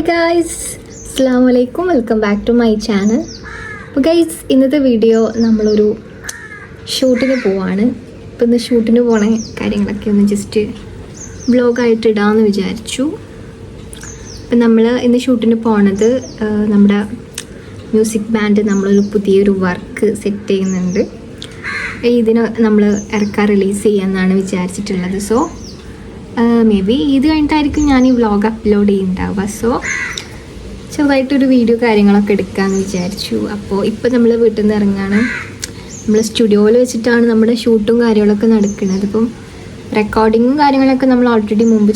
Guys, അസ്സലാമു അലൈക്കും, welcome back to my channel. അപ്പോൾ ഗൈസ്, ഇന്നത്തെ വീഡിയോ നമ്മളൊരു ഷൂട്ടിന് പോവാണ്. അപ്പോൾ ഇന്ന് ഷൂട്ടിന് പോണ കാര്യങ്ങളൊക്കെ ഒന്ന് ജസ്റ്റ് വ്ലോഗായിട്ട് ഇടാമെന്ന് വിചാരിച്ചു. അപ്പം നമ്മൾ ഇന്ന് ഷൂട്ടിന് പോണത് നമ്മുടെ മ്യൂസിക് ബാൻഡ് നമ്മളൊരു പുതിയൊരു വർക്ക് സെറ്റ് ചെയ്യുന്നുണ്ട്. ഇതിന് നമ്മൾ റിലീസ് ചെയ്യാമെന്നാണ് വിചാരിച്ചിട്ടുള്ളത്. സോ മേ ബി ഇത് കഴിഞ്ഞിട്ടായിരിക്കും ഞാൻ ഈ വ്ളോഗ് അപ്ലോഡ് ചെയ്യുന്നുണ്ടാവുക. സോ ചെറുതായിട്ടൊരു വീഡിയോ കാര്യങ്ങളൊക്കെ എടുക്കാമെന്ന് വിചാരിച്ചു. അപ്പോൾ ഇപ്പോൾ നമ്മൾ വീട്ടിൽ നിന്ന് ഇറങ്ങാണ്. നമ്മൾ സ്റ്റുഡിയോയിൽ വെച്ചിട്ടാണ് നമ്മുടെ ഷൂട്ടും കാര്യങ്ങളൊക്കെ നടക്കുന്നത്. ഇപ്പം റെക്കോർഡിങ്ങും കാര്യങ്ങളൊക്കെ നമ്മൾ ഓൾറെഡി മുമ്പ്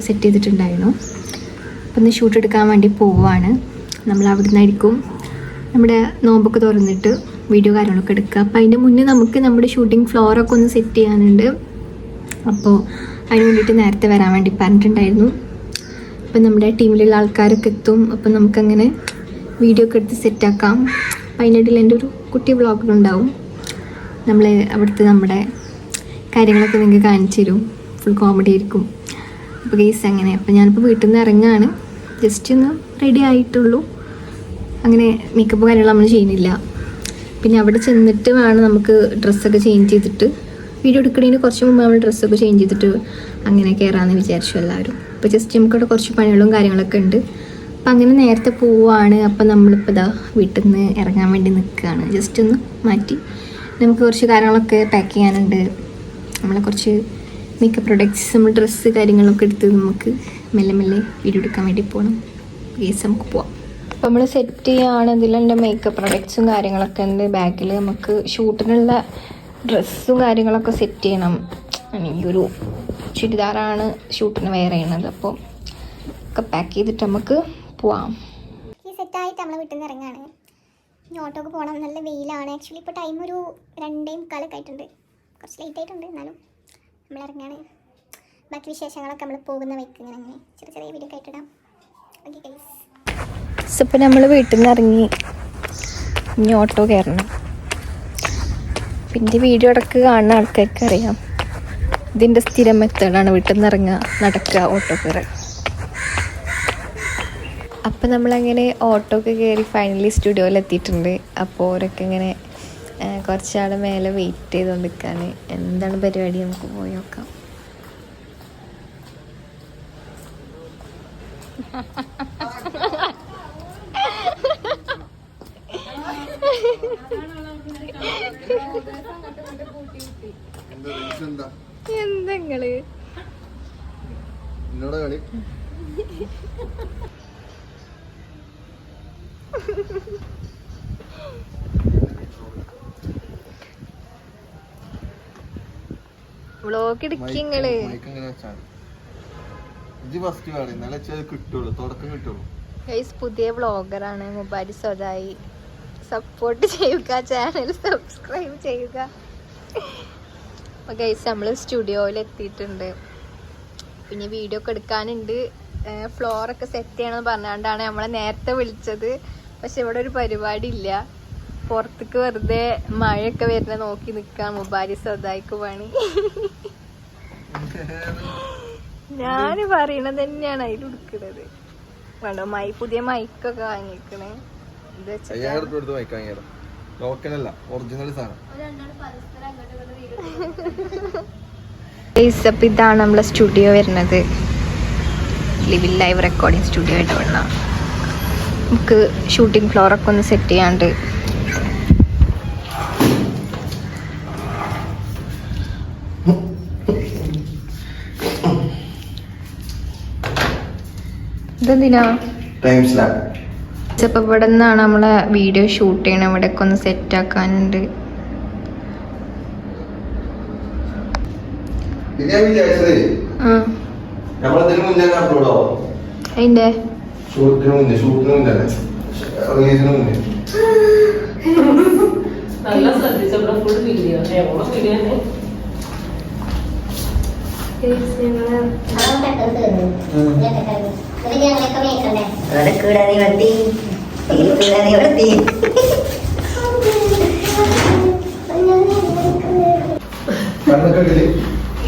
സെറ്റ് ചെയ്തിട്ടുണ്ടായിരുന്നു. അപ്പം ഇന്ന് ഷൂട്ട് എടുക്കാൻ വേണ്ടി പോവുകയാണ്. നമ്മൾ അവിടെ നിന്നായിരിക്കും നമ്മുടെ നോമ്പൊക്കെ തുറന്നിട്ട് വീഡിയോ കാര്യങ്ങളൊക്കെ എടുക്കുക. അപ്പോൾ അതിൻ്റെ മുന്നേ നമുക്ക് നമ്മുടെ ഷൂട്ടിംഗ് ഫ്ലോറൊക്കെ ഒന്ന് സെറ്റ് ചെയ്യാനുണ്ട്. അപ്പോൾ അതിന് വേണ്ടിയിട്ട് നേരത്തെ വരാൻ വേണ്ടി പറഞ്ഞിട്ടുണ്ടായിരുന്നു. അപ്പം നമ്മുടെ ടീമിലുള്ള ആൾക്കാരൊക്കെ എത്തും. അപ്പം നമുക്കങ്ങനെ വീഡിയോ ഒക്കെ എടുത്ത് സെറ്റാക്കാം. അപ്പം അതിനിടയിൽ എൻ്റെ ഒരു കുട്ടി വ്ളോഗിലുണ്ടാവും. നമ്മൾ അവിടുത്തെ നമ്മുടെ കാര്യങ്ങളൊക്കെ നിങ്ങൾക്ക് കാണിച്ചു തരും. ഫുൾ കോമഡി ആയിരിക്കും. അപ്പോൾ കേസ് അങ്ങനെ. അപ്പം ഞാനിപ്പോൾ വീട്ടിൽ നിന്ന് ഇറങ്ങുകയാണ്. ജസ്റ്റ് ഒന്ന് റെഡി ആയിട്ടുള്ളൂ. അങ്ങനെ മേക്കപ്പ് കാര്യങ്ങൾ നമ്മൾ ചെയ്യുന്നില്ല. പിന്നെ അവിടെ ചെന്നിട്ട് വേണം നമുക്ക് ഡ്രസ്സൊക്കെ ചേഞ്ച് ചെയ്തിട്ട് വീഡിയോ എടുക്കുന്നതിന് കുറച്ച് മുമ്പ് നമ്മൾ ഡ്രസ്സൊക്കെ ചേഞ്ച് ചെയ്തിട്ട് അങ്ങനെ കയറാമെന്ന് വിചാരിച്ചു എല്ലാവരും. അപ്പോൾ ജസ്റ്റ് നമുക്കവിടെ കുറച്ച് പണികളും കാര്യങ്ങളൊക്കെ ഉണ്ട്. അപ്പം അങ്ങനെ നേരത്തെ പോവുകയാണ്. അപ്പം നമ്മളിപ്പോൾ ഇതാ വീട്ടിൽ നിന്ന് ഇറങ്ങാൻ വേണ്ടി നിൽക്കുകയാണ്. ജസ്റ്റ് ഒന്ന് മാറ്റി നമുക്ക് കുറച്ച് കാര്യങ്ങളൊക്കെ പാക്ക് ചെയ്യാനുണ്ട്. നമ്മളെ കുറച്ച് മേക്കപ്പ് പ്രൊഡക്ട്സ്, നമ്മൾ ഡ്രസ്സ് കാര്യങ്ങളൊക്കെ എടുത്ത് നമുക്ക് മെല്ലെ മെല്ലെ വീഡിയോ എടുക്കാൻ വേണ്ടി പോകണം. കേസ് നമുക്ക് പോവാം. അപ്പോൾ നമ്മൾ സെറ്റ് ചെയ്യുകയാണ്. ഇതിലെൻ്റെ മേക്കപ്പ് പ്രൊഡക്ട്സും കാര്യങ്ങളൊക്കെ ഉണ്ട് ബാഗിൽ. നമുക്ക് ഷൂട്ടിനുള്ള ഡ്രസ്സും കാര്യങ്ങളൊക്കെ സെറ്റ് ചെയ്യണം. ഈ ഒരു ചുരിദാറാണ് ഷൂട്ടിന് വെയർ ചെയ്യുന്നത്. അപ്പോൾ ഒക്കെ പാക്ക് ചെയ്തിട്ട് നമുക്ക് പോവാം. ഈ സെറ്റായിട്ട് നമ്മൾ വീട്ടിൽ നിന്ന് ഇറങ്ങുകയാണ്. ഇനി ഓട്ടോക്ക് പോകണം. നല്ല വെയിലാണ്. ആക്ച്വലി ഇപ്പോൾ ടൈം ഒരു 2:45 ആയിട്ടുണ്ട്. കുറച്ച് ലേറ്റ് ആയിട്ടുണ്ട്. എന്നാലും നമ്മൾ ഇറങ്ങുകയാണ്. ബാക്കി വിശേഷങ്ങളൊക്കെ നമ്മൾ പോകുന്ന വഴിക്ക് ഇങ്ങനെ ചെറിയ ചെറിയ വീഡിയോ ഒക്കെ ആയിട്ടിടാം. Okay guys. ഇപ്പം നമ്മൾ വീട്ടിൽ നിന്ന് ഇറങ്ങി ഇനി ഓട്ടോ കയറണം. പിന്നെ വീഡിയോ ഇടയ്ക്ക് കാണുന്ന ആൾക്കാർക്ക് അറിയാം, ഇതിൻ്റെ സ്ഥിരം മെത്തേഡാണ്. വീട്ടിൽ നിന്ന് ഇറങ്ങുക, നടക്കുക, ഓട്ടോ കയറുക. അപ്പം നമ്മളങ്ങനെ ഓട്ടോ ഒക്കെ കയറി ഫൈനലി സ്റ്റുഡിയോയിൽ എത്തിയിട്ടുണ്ട്. അപ്പോൾ ഓരൊക്കെ ഇങ്ങനെ കുറച്ചാൾ മേലെ വെയിറ്റ് ചെയ്തുകൊണ്ടിരിക്കുകയാണ്. എന്താണ് പരിപാടി, നമുക്ക് പോയി നോക്കാം. എന്തെങ്ങള് വ്ളോഗ് എടുക്കിങ്ങള് പുതിയ വ്ളോഗറാണ് മുബാരി സ്വതായി. സപ്പോർട്ട് ചെയ്യുക, ചാനൽ സബ്സ്ക്രൈബ് ചെയ്യുക. അപ്പോൾ ഗൈസ്, നമ്മൾ സ്റ്റുഡിയോയിൽ എത്തിയിട്ടുണ്ട്. പിന്നെ വീഡിയോ ഒക്കെ എടുക്കാനുണ്ട്. ഫ്ലോറൊക്കെ സെറ്റ് ചെയ്യണമെന്ന് പറഞ്ഞുകൊണ്ടാണ് നമ്മളെ നേരത്തെ വിളിച്ചത്. പക്ഷെ ഇവിടെ ഒരു പരിപാടി ഇല്ല. പുറത്തേക്ക് വെറുതെ മഴയൊക്കെ വരുന്ന നോക്കി നിൽക്കാൻ മുബാരി സ്വതായിക്ക് പണി. ഞാൻ പറയണത് തന്നെയാണ് അതിൽ എടുക്കുന്നത്. വേണ്ടോ, പുതിയ മൈക്കൊക്കെ വാങ്ങിക്കണേ. ഇതാണ് നമ്മളെ സ്റ്റുഡിയോ വരുന്നത്. ലിവിൽ ലൈവ് റെക്കോർഡിങ് സ്റ്റുഡിയോ ആയിട്ട് വേണം. നമുക്ക് ഷൂട്ടിംഗ് ഫ്ലോറൊക്കെ ഒന്ന് സെറ്റ് ചെയ്യാണ്ട്. ഇതെന്തിനാ? ഇപ്പം ഇവിടെ നിന്നാണ് നമ്മളെ വീഡിയോ ഷൂട്ട് ചെയ്യണം. ഇവിടെയൊക്കെ ഒന്ന് സെറ്റ് ആക്കാനുണ്ട്. അതിന്റെ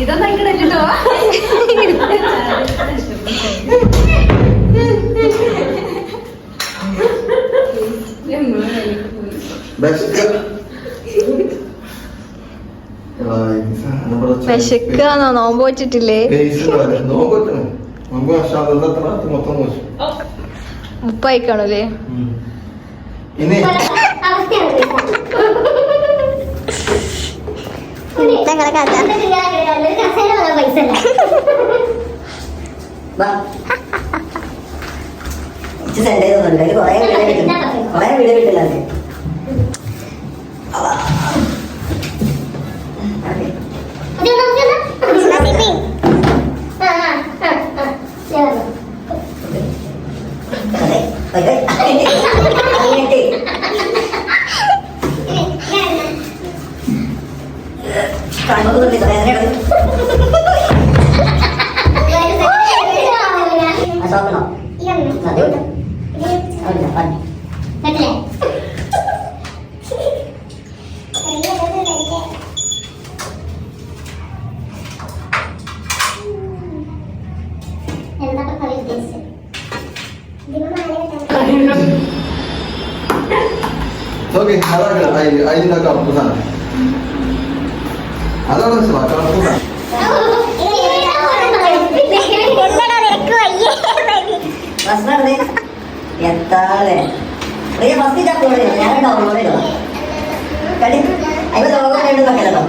ഇതൊന്നും വിശക്കാന്നോ? നോമ്പ് വെച്ചിട്ടില്ലേ? ഉപ്പായിക്കാണല്ലേ? ഞങ്ങളെ കഥ കൊറേ വീട് കിട്ടില്ല. അതിന്റെ കറുപ്പ് സാധനം അതാണ് കറുപ്പ് സാധനം. എത്താളെ ഫസ്റ്റ് ഡൗൺലോഡ് ചെയ്തു. ഞാൻ ഡൗൺലോഡ് ചെയ്തോ അതിന് ലോകം വേണ്ടി നോക്കിയല്ലോ.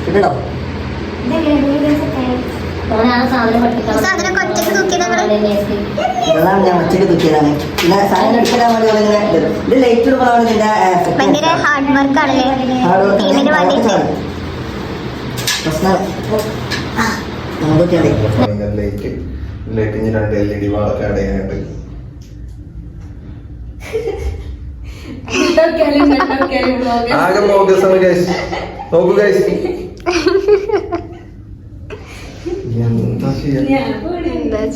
കിട്ടണോ? സാധനം ഒറ്റയ്ക്ക് തൂക്കിയതാണ്. ഇതാണ് ഞാൻ ഒറ്റയ്ക്ക് തൂക്കിയതാണ്. പിന്നെ സാധനം എടുക്കാൻ വേണ്ടി ഇത് ലൈറ്റ് ഇടുമ്പോഴാണ് നിന്റെ ഭയങ്കര ഹാർഡ് വർക്ക് ആണല്ലേ ടീമിന് വേണ്ടിയിട്ട്. പ്രശ്നം ലൈറ്റ് ഇനി 2 LED വാളൊക്കെ അടയാനുണ്ട്. ആകെ മോഗസാണ് ഗൈസ്. നോക്കൂ ഗൈസ്. എന്താ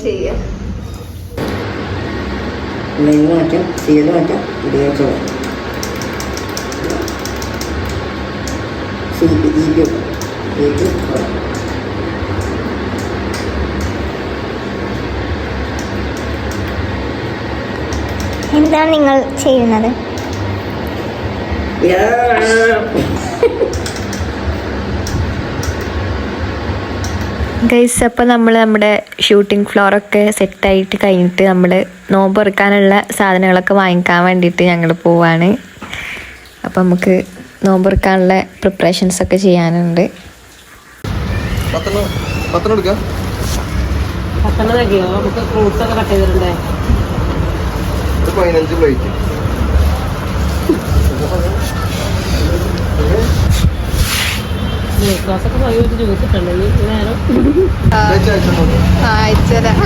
ചെയ്യാ? മാറ്റാം, ചെയ്യല് മാറ്റാം, ഉപയോഗിച്ചോ. എന്താണ് നിങ്ങൾ ചെയ്യുന്നത്? ഗൈസ്, അപ്പോൾ നമ്മൾ നമ്മുടെ ഷൂട്ടിംഗ് ഫ്ലോറൊക്കെ സെറ്റായിട്ട് കഴിഞ്ഞിട്ട് നമ്മൾ നോമ്പ് തുറക്കാനുള്ള സാധനങ്ങളൊക്കെ വാങ്ങിക്കാൻ വേണ്ടിയിട്ട് ഞങ്ങൾ പോവാണ്. അപ്പം നമുക്ക് നോമ്പ് തുറക്കാനുള്ള പ്രിപ്പറേഷൻസൊക്കെ ചെയ്യാനുണ്ട്. 10 എടുക്കാം. 10 നൽകിയോ? നമുക്ക് ഫ്രൂട്ട്സ് ഒക്കെ കട്ട് ചെയ്തിട്ടുണ്ടേ. 15 പ്ലേറ്റ്. ജ്യൂസ് ഒക്കെ പോയി ഒരു ജ്യൂസ് ഇട്ടുണ്ടെങ്കിൽ നേരം അയച്ചുതരാം.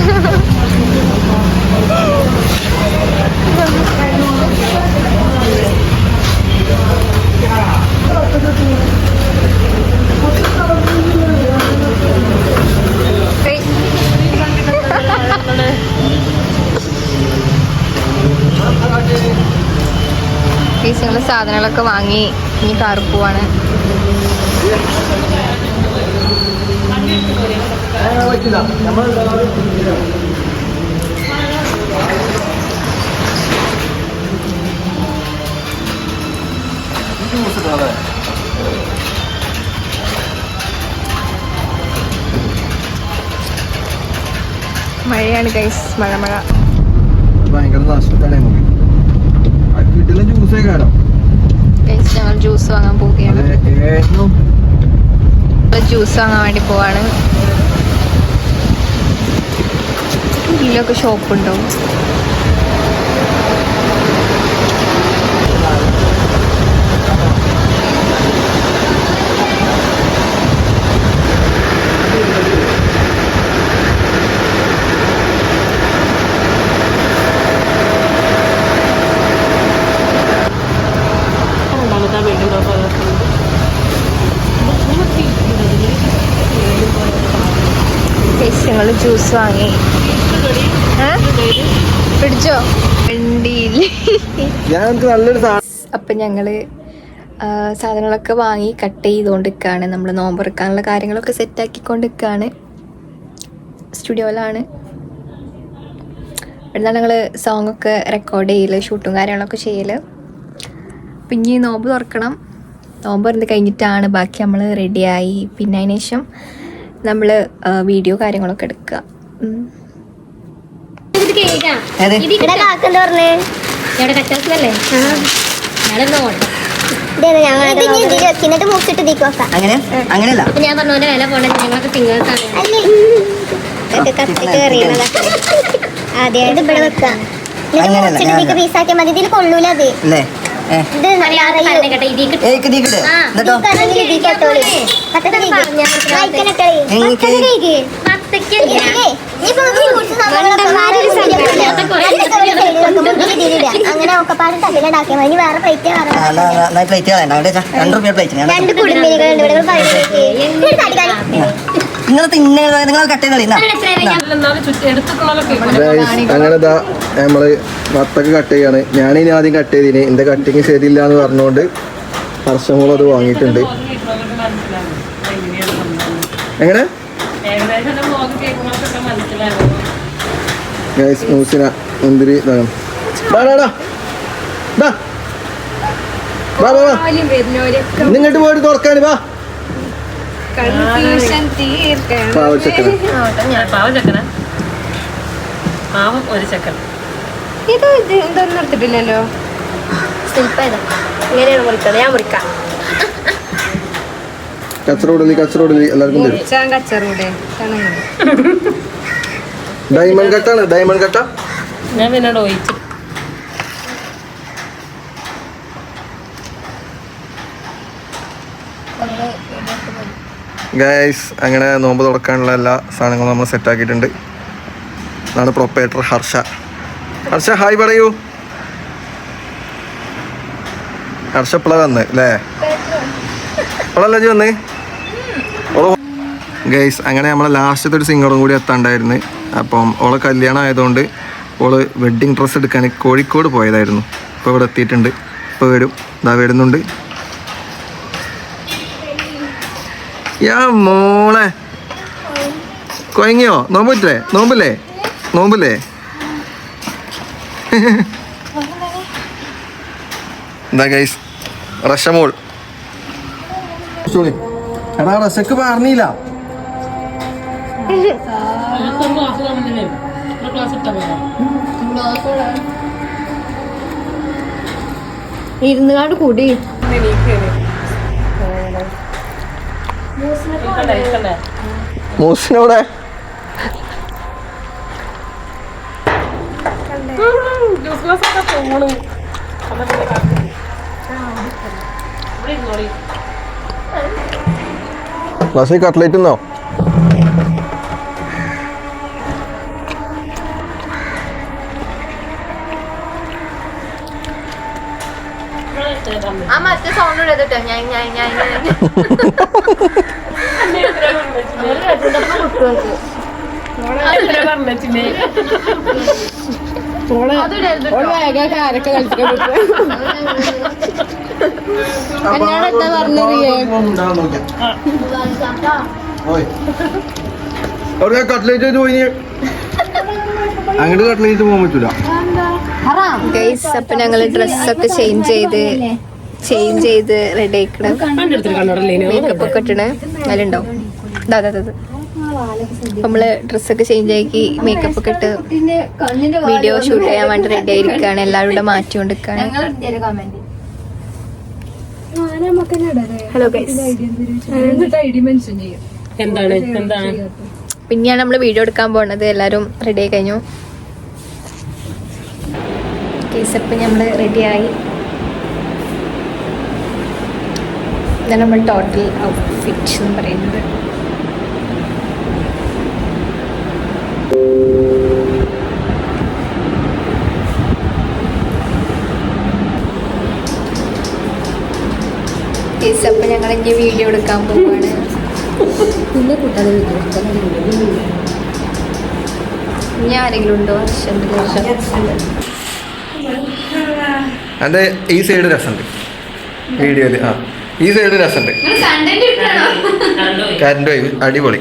ഞങ്ങൾ സാധനങ്ങളൊക്കെ വാങ്ങി ഇനി കാർ പോവാണ്. മഴയാണ് ഗൈസ്, മഴ. ഭയങ്കര നഷ്ടത്താണ് വീട്ടിലെ ജ്യൂസേ കാണാം. ഞങ്ങൾ ജ്യൂസ് വാങ്ങാൻ പോവുകയാണ്. ജ്യൂസ് വാങ്ങാൻ വേണ്ടി പോവാണ്. ഇതിലൊക്കെ ഷോപ്പുണ്ടോ? ജ്യൂസ് വാങ്ങി. പിടിച്ചോ വണ്ടിയിൽ. അപ്പം ഞങ്ങള് സാധനങ്ങളൊക്കെ വാങ്ങി കട്ട് ചെയ്തുകൊണ്ടിരിക്കുകയാണ്. നമ്മൾ നോമ്പെടുക്കാനുള്ള കാര്യങ്ങളൊക്കെ സെറ്റാക്കിക്കൊണ്ടിരിക്കുകയാണ്. സ്റ്റുഡിയോയിലാണ്. ഇവിടുന്നാണ് ഞങ്ങൾ സോങ്ങൊക്കെ റെക്കോർഡ് ചെയ്യൽ, ഷൂട്ടും കാര്യങ്ങളൊക്കെ ചെയ്യൽ. പിന്നെ ഈ നോമ്പ് തുറക്കണം. നോമ്പ് തുറന്ന് കഴിഞ്ഞിട്ടാണ് ബാക്കി നമ്മൾ റെഡിയായി. പിന്നെ അതിന് ശേഷം നമ്മൾ വീഡിയോ കാര്യങ്ങളൊക്കെ എടുക്കുക. അങ്ങനെയല്ല ഞാൻ പറഞ്ഞ വില പോകണം. ഞങ്ങളൊക്കെ തിങ്ങൾക്കാണ് ആദ്യമായിട്ട് ഇവിടെ വെക്കാം. പീസാക്കിയ മതി. ഇതിൽ കൊള്ളൂല. അത് അങ്ങനെ ഒക്കെ പാട് തട്ടിലുണ്ടാക്കിയാൽ മതി. വേറെ പ്ലേറ്റ് രണ്ട് കുടുംബിനികളുണ്ട് ഇവിടെ. നിങ്ങൾ കട്ട് ചെയ്ത് അങ്ങനെ നമ്മള് വത്തൊക്കെ കട്ട് ചെയ്യാണ്. ഞാനിനി ആദ്യം കട്ട് ചെയ്തിന്. എന്റെ കട്ടിങ് ശരിയില്ല എന്ന് പറഞ്ഞുകൊണ്ട് ഹർഷമോൾ അത് വാങ്ങിയിട്ടുണ്ട്. എങ്ങനെ മൂസിന മുന്തിരി നിങ്ങോട്ട് പോയിട്ട് തുറക്കാന് വാ. ഇത് എന്തൊന്നും എടുത്തിട്ടില്ലല്ലോ. ഇങ്ങനെയാണ് മുറിക്കണത്. ഞാൻ മുറിക്കാം. കച്ചറോടലി എല്ലാവർക്കും തരും. ഡയമണ്ട് കട്ടാണ്. ഡയമണ്ട് കട്ട ഞാൻ പിന്നോട് ഒഴിച്ചു. ഗൈസ് അങ്ങനെ നോമ്പ് തുറക്കാനുള്ള എല്ലാ സാധനങ്ങളും നമ്മൾ സെറ്റാക്കിയിട്ടുണ്ട്. ഇതാണ് പ്രൊപ്പറേറ്റർ ഹർഷ. ഹർഷ ഹായ് പറയൂ. ഹർഷ ഇപ്പള വന്ന് അല്ലേ? ഇപ്പളല്ലേ ജി വന്ന്? ഗൈസ് അങ്ങനെ നമ്മളെ ലാസ്റ്റത്തെ ഒരു സിംഗറും കൂടി എത്താണ്ടായിരുന്നു. അപ്പം ഓളെ കല്യാണം ആയതുകൊണ്ട് ഓള് വെഡ്ഡിങ് ഡ്രസ്സ് എടുക്കാൻ കോഴിക്കോട് പോയതായിരുന്നു. ഇപ്പോൾ ഇവിടെ എത്തിയിട്ടുണ്ട്. ഇപ്പോൾ വരും. ഇതാ വരുന്നുണ്ട്. യാ മോളെ കൊയങ്ങിയോ? നോമ്പില്ലേ എന്താ ഗൈസ് റഷമോൾ. എടാ റഷക്ക് പറഞ്ഞില്ല. ഇരുന്നുകാട് കൂടി മൂസിനോടെ ക്ലാസ്സിൽ കട്ട്ലേറ്റ് ഉണ്ടോ? ആ മറ്റേ സൗണ്ട് എടുത്തിട്ടോ. ഞാൻ കാരൊക്കെ കട്ട്ലേറ്റ് പോയി. അങ്ങോട്ട് കട്ട്ലേറ്റ് പോകാൻ പറ്റൂല. ഗൈസ് അപ്പൊ ഞങ്ങള് ഡ്രസ്സൊക്കെ ചേഞ്ച് ചെയ്ത് റെഡി ആയിക്കണം. മേക്കപ്പ് ഒക്കെ ഇട്ടണ് അതിലുണ്ടോ? നമ്മള് ഡ്രസ്സൊക്കെ ചേഞ്ച് ആക്കി മേക്കപ്പ് ഒക്കെ ഇട്ട് വീഡിയോ ഷൂട്ട് ചെയ്യാൻ വേണ്ടി റെഡി ആയിരിക്കാണ്. എല്ലാവരും കൂടെ മാറ്റിക്കൊണ്ടിരിക്കാണ്. Hello guys. പിന്നെയാണ് നമ്മള് വീഡിയോ എടുക്കാൻ പോണത്. എല്ലാരും റെഡി ആയി കഴിഞ്ഞു. കേസപ്പ് നമ്മൾ റെഡിയായി. ഇതാണ് നമ്മൾ ടോട്ടൽ ഔട്ട്ഫിറ്റ് എന്ന് പറയുന്നത്. കേസപ്പ് ഞങ്ങൾ ഇനി വീഡിയോ എടുക്കാൻ പോവാണ്. പിന്നെ കൂട്ടാതെ ഇനി ആരെങ്കിലും ഉണ്ടോ? എൻ്റെ ഈ സൈഡ് രസമുണ്ട് വീഡിയോയിൽ. ആ ഈ സൈഡ് രസമുണ്ട്. കറണ്ട് പോയി അടിപൊളി.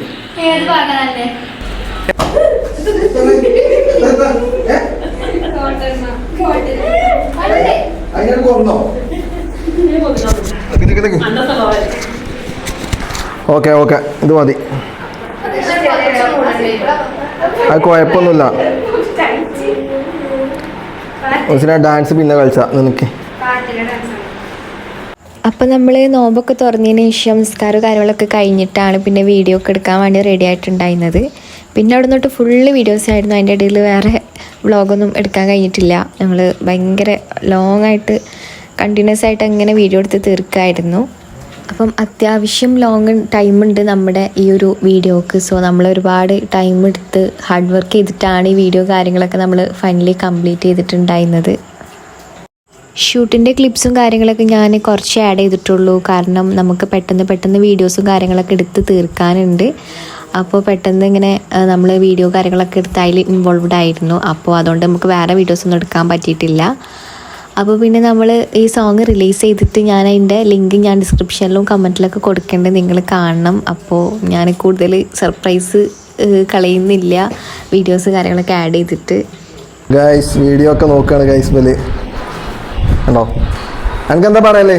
ഓക്കെ ഓക്കെ ഇത് മതി. അത് കുഴപ്പമൊന്നുമില്ല. ഡാൻസ് പിന്നെ കളിച്ചാ നിനക്ക്. അപ്പം നമ്മൾ നോമ്പൊക്കെ തുറന്നതിന് ശേഷം നിസ്കാരവും കാര്യങ്ങളൊക്കെ കഴിഞ്ഞിട്ടാണ് പിന്നെ വീഡിയോ ഒക്കെ എടുക്കാൻ വേണ്ടി റെഡി ആയിട്ടുണ്ടായിരുന്നത്. പിന്നെ അവിടെ നിന്നിട്ട് ഫുള്ള് വീഡിയോസ് ആയിരുന്നു. അതിൻ്റെ ഇടയിൽ വേറെ വ്ളോഗൊന്നും എടുക്കാൻ കഴിഞ്ഞിട്ടില്ല. ഞങ്ങൾ ഭയങ്കര ലോങ് ആയിട്ട് കണ്ടിന്യൂസ് ആയിട്ട് അങ്ങനെ വീഡിയോ എടുത്ത് തീർക്കായിരുന്നു. അപ്പം അത്യാവശ്യം ലോങ് ടൈമുണ്ട് നമ്മുടെ ഈ ഒരു വീഡിയോക്ക്. സോ നമ്മൾ ഒരുപാട് ടൈം എടുത്ത് ഹാർഡ് വർക്ക് ചെയ്തിട്ടാണ് ഈ വീഡിയോ കാര്യങ്ങളൊക്കെ നമ്മൾ ഫൈനലി കംപ്ലീറ്റ് ചെയ്തിട്ടുണ്ടായിരുന്നത്. ഷൂട്ടിൻ്റെ ക്ലിപ്സും കാര്യങ്ങളൊക്കെ ഞാൻ കുറച്ച് ആഡ് ചെയ്തിട്ടുള്ളൂ. കാരണം നമുക്ക് പെട്ടെന്ന് വീഡിയോസും കാര്യങ്ങളൊക്കെ എടുത്ത് തീർക്കാനുണ്ട്. അപ്പോൾ പെട്ടെന്ന് ഇങ്ങനെ നമ്മൾ വീഡിയോ കാര്യങ്ങളൊക്കെ എടുത്ത് അതിൽ ഇൻവോൾവ്ഡ് ആയിരുന്നു. അപ്പോൾ അതുകൊണ്ട് നമുക്ക് വേറെ വീഡിയോസൊന്നും എടുക്കാൻ പറ്റിയിട്ടില്ല. അപ്പോൾ പിന്നെ നമ്മൾ ഈ സോങ് റിലീസ് ചെയ്തിട്ട് ഞാൻ അതിൻ്റെ ലിങ്ക് ഞാൻ ഡിസ്ക്രിപ്ഷനിലും കമൻറ്റിലൊക്കെ കൊടുക്കേണ്ടത് നിങ്ങൾ കാണണം. അപ്പോൾ ഞാൻ കൂടുതൽ സർപ്രൈസ് കളയുന്നില്ല, വീഡിയോസ് കാര്യങ്ങളൊക്കെ ആഡ് ചെയ്തിട്ട്. ഗൈസ് വീഡിയോ ഒക്കെ നോക്കുകയാണ് ഗൈസ്. ബല് ഉണ്ടോ? എനിക്കെന്താ പറയല്ലേ?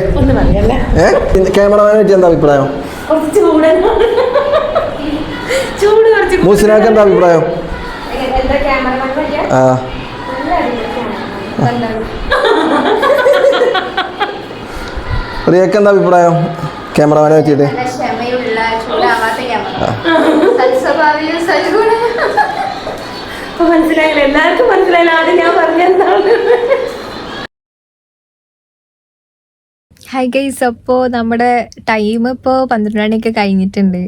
ക്യാമറമാനെ പറ്റി എന്താ അഭിപ്രായം? മൂസിനാക്ക് എന്താ അഭിപ്രായം? ആ റിയക്ക് എന്താ അഭിപ്രായം ക്യാമറമാനെ പറ്റിയിട്ട്? മനസ്സിലായില്ല, എല്ലാവർക്കും മനസ്സിലായില്ല. ആദ്യം ഞാൻ പറഞ്ഞെന്താണ്. ഹായ് ഗൈസ്, അപ്പോൾ നമ്മുടെ ടൈം ഇപ്പോൾ 12 മണിയൊക്കെ കഴിഞ്ഞിട്ടുണ്ട്.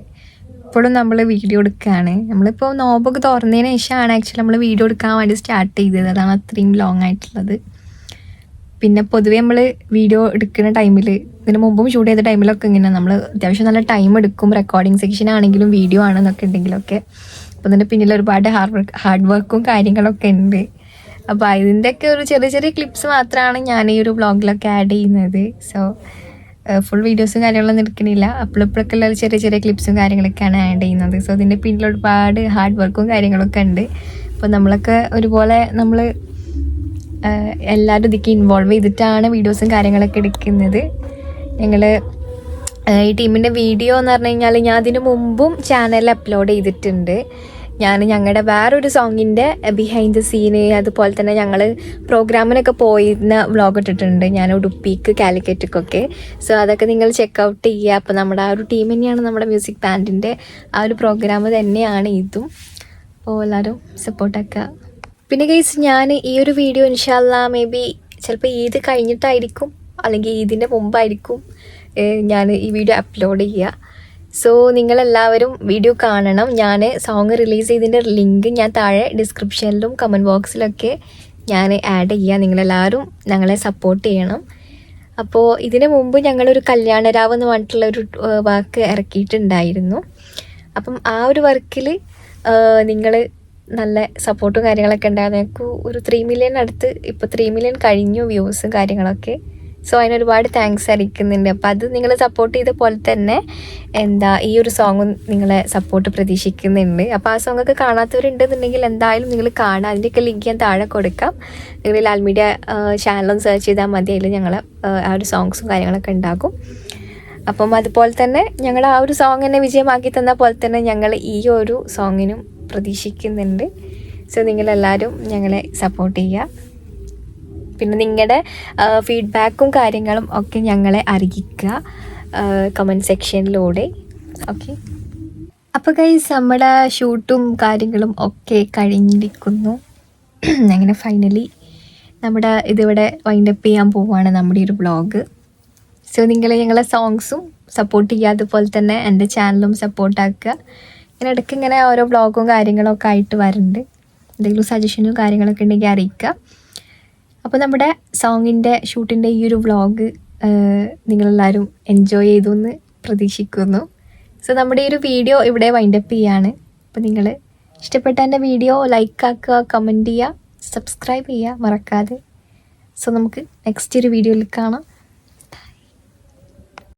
ഇപ്പോഴും നമ്മൾ വീഡിയോ എടുക്കുകയാണ്. നമ്മളിപ്പോൾ നോമ്പൊക്കെ തുറന്നതിന് ശേഷമാണ് ആക്ച്വലി നമ്മൾ വീഡിയോ എടുക്കാൻ വേണ്ടി സ്റ്റാർട്ട് ചെയ്തത്. അതാണ് അത്രയും ലോങ് ആയിട്ടുള്ളത്. പിന്നെ പൊതുവേ നമ്മൾ വീഡിയോ എടുക്കുന്ന ടൈമിൽ, ഇതിന് മുമ്പും ഷൂട്ട് ചെയ്ത ടൈമിലൊക്കെ ഇങ്ങനെ നമ്മൾ അത്യാവശ്യം നല്ല ടൈം എടുക്കും. റെക്കോർഡിങ് സെക്ഷൻ ആണെങ്കിലും വീഡിയോ ആണെന്നൊക്കെ ഉണ്ടെങ്കിലൊക്കെ. അപ്പോൾ അതിൻ്റെ പിന്നിൽ ഒരുപാട് ഹാർഡ് വർക്കും കാര്യങ്ങളൊക്കെ ഉണ്ട്. അപ്പോൾ അതിൻ്റെയൊക്കെ ഒരു ചെറിയ ക്ലിപ്സ് മാത്രമാണ് ഞാൻ ഈ ഒരു വ്ളോഗിലൊക്കെ ആഡ് ചെയ്യുന്നത്. സോ ഫുൾ വീഡിയോസും കാര്യങ്ങളൊന്നും എടുക്കണില്ല. അപ്പോഴൊക്കെ ഉള്ള ചെറിയ ക്ലിപ്സും കാര്യങ്ങളൊക്കെയാണ് ആഡ് ചെയ്യുന്നത്. സോ അതിൻ്റെ പിന്നിൽ ഒരുപാട് ഹാർഡ് വർക്കും കാര്യങ്ങളൊക്കെ ഉണ്ട്. അപ്പോൾ നമ്മളൊക്കെ ഒരുപോലെ നമ്മൾ എല്ലാവരും ഇതിലേക്ക് ഇൻവോൾവ് ചെയ്തിട്ടാണ് വീഡിയോസും കാര്യങ്ങളൊക്കെ എടുക്കുന്നത്. ഞങ്ങൾ ഈ ടീമിൻ്റെ വീഡിയോ എന്ന് പറഞ്ഞു കഴിഞ്ഞാൽ ഞാൻ അതിന് മുമ്പും ചാനലിൽ അപ്ലോഡ് ചെയ്തിട്ടുണ്ട്. ഞങ്ങളുടെ വേറൊരു സോങ്ങിൻ്റെ ബിഹൈൻഡ് ദ സീന്, അതുപോലെ തന്നെ ഞങ്ങൾ പ്രോഗ്രാമിനൊക്കെ പോയിരുന്ന വ്ളോഗ് ഇട്ടിട്ടുണ്ട് ഞാൻ ഉടുപ്പിക്ക് കാലിക്കറ്റൊക്കെ. സോ അതൊക്കെ നിങ്ങൾ ചെക്കൗട്ട് ചെയ്യുക. അപ്പോൾ നമ്മുടെ ആ ഒരു ടീം തന്നെയാണ് നമ്മുടെ മ്യൂസിക് ബാൻഡിൻ്റെ ആ ഒരു പ്രോഗ്രാം തന്നെയാണ് ഇതും. അപ്പോൾ എല്ലാവരും സപ്പോർട്ടാക്കുക. പിന്നെ ഗൈസ്, ഞാൻ ഈ ഒരു വീഡിയോ ഇൻഷാല്ലാ മേ ബി ചിലപ്പോൾ ഈദ് കഴിഞ്ഞിട്ടായിരിക്കും അല്ലെങ്കിൽ ഈദിൻ്റെ മുമ്പായിരിക്കും ഞാൻ ഈ വീഡിയോ അപ്ലോഡ് ചെയ്യുക. സോ നിങ്ങളെല്ലാവരും വീഡിയോ കാണണം. ഞാൻ സോങ് റിലീസ് ചെയ്തതിൻ്റെ ലിങ്ക് ഞാൻ താഴെ ഡിസ്ക്രിപ്ഷനിലും കമൻറ്റ് ബോക്സിലൊക്കെ ഞാൻ ആഡ് ചെയ്യുക. നിങ്ങളെല്ലാവരും ഞങ്ങളെ സപ്പോർട്ട് ചെയ്യണം. അപ്പോൾ ഇതിന് മുമ്പ് ഞങ്ങളൊരു കല്യാണരാവ് എന്ന് പറഞ്ഞിട്ടുള്ളൊരു വർക്ക് ഇറക്കിയിട്ടുണ്ടായിരുന്നു. അപ്പം ആ ഒരു വർക്കിൽ നിങ്ങൾ നല്ല സപ്പോർട്ടും കാര്യങ്ങളൊക്കെ ഉണ്ടായിരുന്നു. ഞങ്ങൾക്ക് ഒരു 3 മില്യൺ അടുത്ത്, ഇപ്പോൾ 3 മില്യൺ കഴിഞ്ഞു വ്യൂസും കാര്യങ്ങളൊക്കെ. സോ അതിനൊരുപാട് താങ്ക്സ് അറിയിക്കുന്നുണ്ട്. അപ്പോൾ അത് നിങ്ങൾ സപ്പോർട്ട് ചെയ്ത പോലെ തന്നെ ഈ ഒരു സോങ്ങും നിങ്ങളെ സപ്പോർട്ട് പ്രതീക്ഷിക്കുന്നുണ്ട്. അപ്പോൾ ആ സോങ്ങൊക്കെ കാണാത്തവരുണ്ടെന്നുണ്ടെങ്കിൽ എന്തായാലും നിങ്ങൾ കാണാം. അതിൻ്റെയൊക്കെ ലിങ്ക് ഞാൻ താഴെ കൊടുക്കാം. നിങ്ങൾ ലാൽ മീഡിയ ചാനലും സെർച്ച് ചെയ്താൽ മതി. അതിൽ ഞങ്ങൾ ആ ഒരു സോങ്സും കാര്യങ്ങളൊക്കെ ഉണ്ടാകും. അപ്പം അതുപോലെ തന്നെ ഞങ്ങൾ ആ ഒരു സോങ് തന്നെ വിജയമാക്കി തന്ന പോലെ തന്നെ ഞങ്ങൾ ഈ ഒരു സോങ്ങിനും പ്രതീക്ഷിക്കുന്നുണ്ട്. സോ നിങ്ങളെല്ലാവരും ഞങ്ങളെ സപ്പോർട്ട് ചെയ്യുക. പിന്നെ നിങ്ങളുടെ ഫീഡ്ബാക്കും കാര്യങ്ങളും ഒക്കെ ഞങ്ങളെ അറിയിക്കുക കമൻറ്റ് സെക്ഷനിലൂടെ. ഓക്കെ, അപ്പോൾ ഗൈസ് നമ്മുടെ ഷൂട്ടും കാര്യങ്ങളും ഒക്കെ കഴിഞ്ഞിരിക്കുന്നു. അങ്ങനെ ഫൈനലി നമ്മുടെ ഇതിവിടെ വൈൻഡപ്പ് ചെയ്യാൻ പോവുകയാണ് നമ്മുടെ ഒരു വ്ളോഗ്. സോ നിങ്ങൾ ഞങ്ങളെ സോങ്സും സപ്പോർട്ട് ചെയ്യുക, അതുപോലെ തന്നെ എൻ്റെ ചാനലും സപ്പോർട്ടാക്കുക. ഇങ്ങനെ ഇടയ്ക്ക് ഇങ്ങനെ ഓരോ വ്ളോഗും കാര്യങ്ങളൊക്കെ ആയിട്ട് വരുന്നുണ്ട്. എന്തെങ്കിലും സജഷനും കാര്യങ്ങളൊക്കെ ഉണ്ടെങ്കിൽ അറിയിക്കുക. അപ്പോൾ നമ്മുടെ സോങ്ങിൻ്റെ ഷൂട്ടിൻ്റെ ഈ ഒരു വ്ളോഗ് നിങ്ങളെല്ലാവരും എൻജോയ് ചെയ്തു എന്ന് പ്രതീക്ഷിക്കുന്നു. സോ നമ്മുടെ ഈ ഒരു വീഡിയോ ഇവിടെ വൈൻഡപ്പ് ചെയ്യാണ്. അപ്പോൾ നിങ്ങൾ ഇഷ്ടപ്പെട്ട എൻ്റെ വീഡിയോ ലൈക്ക് ആക്കുക, കമൻറ്റ് ചെയ്യുക, സബ്സ്ക്രൈബ് ചെയ്യുക മറക്കാതെ. സോ നമുക്ക് നെക്സ്റ്റ് ഒരു വീഡിയോയിൽ കാണാം.